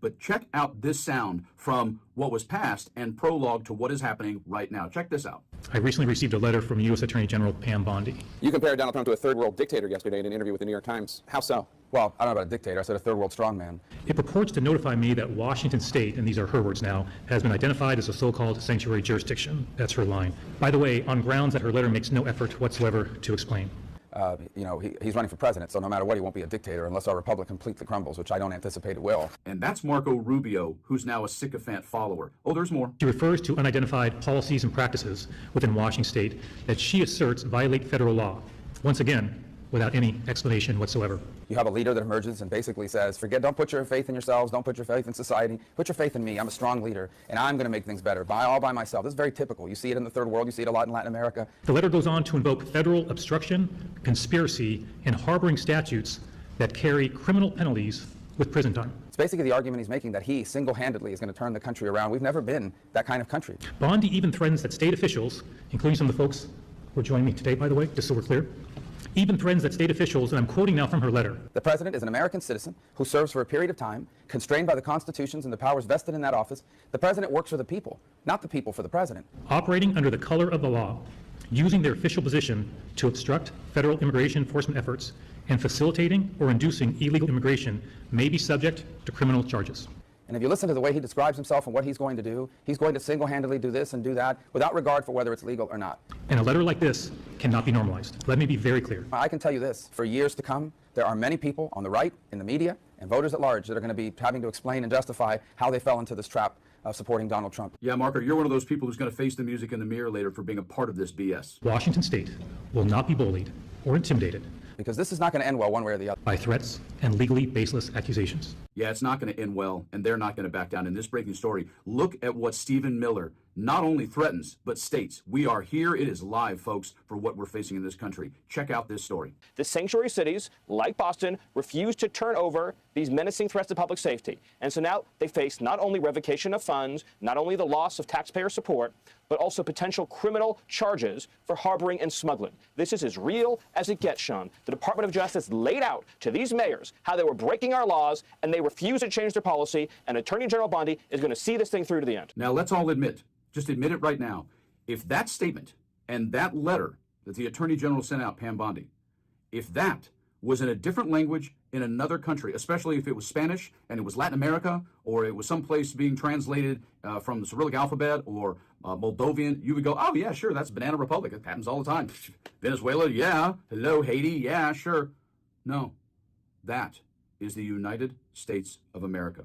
But check out this sound from what was passed and prologue to what is happening right now. Check this out. I recently received a letter from U.S. Attorney General Pam Bondi. You compared Donald Trump to a third world dictator yesterday in an interview with the New York Times. How so? Well, I don't know about a dictator. I said a third world strongman. It purports to notify me that Washington State, and these are her words now, has been identified as a so-called sanctuary jurisdiction. That's her line. By the way, on grounds that her letter makes no effort whatsoever to explain. He's running for president, so no matter what, he won't be a dictator unless our republic completely crumbles, which I don't anticipate it will. And that's Marco Rubio, who's now a sycophant follower. Oh, there's more. She refers to unidentified policies and practices within Washington State that she asserts violate federal law. Once again, without any explanation whatsoever. You have a leader that emerges and basically says, don't put your faith in yourselves, don't put your faith in society, put your faith in me. I'm a strong leader, and I'm going to make things better all by myself. This is very typical. You see it in the third world. You see it a lot in Latin America. The letter goes on to invoke federal obstruction, conspiracy, and harboring statutes that carry criminal penalties with prison time. It's basically the argument he's making that he single-handedly is going to turn the country around. We've never been that kind of country. Bondi even threatens that state officials, including some of the folks who are joining me today, by the way, just so we're clear, even threatens that state officials, and I'm quoting now from her letter. The president is an American citizen who serves for a period of time, constrained by the constitutions and the powers vested in that office. The president works for the people, not the people for the president. Operating under the color of the law, using their official position to obstruct federal immigration enforcement efforts, and facilitating or inducing illegal immigration may be subject to criminal charges. And if you listen to the way he describes himself and what he's going to do, he's going to single-handedly do this and do that without regard for whether it's legal or not. And a letter like this cannot be normalized. Let me be very clear. I can tell you this, for years to come, there are many people on the right, in the media, and voters at large that are going to be having to explain and justify how they fell into this trap of supporting Donald Trump. Yeah, Marco, you're one of those people who's going to face the music in the mirror later for being a part of this BS. Washington State will not be bullied or intimidated. Because this is not going to end well one way or the other. By threats and legally baseless accusations. Yeah, it's not going to end well, and they're not going to back down. In this breaking story, look at what Stephen Miller not only threatens, but states. We are here. It is live, folks, for what we're facing in this country. Check out this story. The sanctuary cities, like Boston, refuse to turn over these menacing threats to public safety. And so now they face not only revocation of funds, not only the loss of taxpayer support, but also potential criminal charges for harboring and smuggling. This is as real as it gets, Sean. The Department of Justice laid out to these mayors how they were breaking our laws, and they refuse to change their policy, and Attorney General Bondi is going to see this thing through to the end. Now, let's all just admit it right now. If that statement and that letter that the Attorney General sent out, Pam Bondi, if that was in a different language in another country, especially if it was Spanish and it was Latin America, or it was someplace being translated from the Cyrillic alphabet or Moldovan, you would go, oh, yeah, sure, that's Banana Republic. It happens all the time. Venezuela, yeah. Hello, Haiti, yeah, sure. No, that is the United States of America.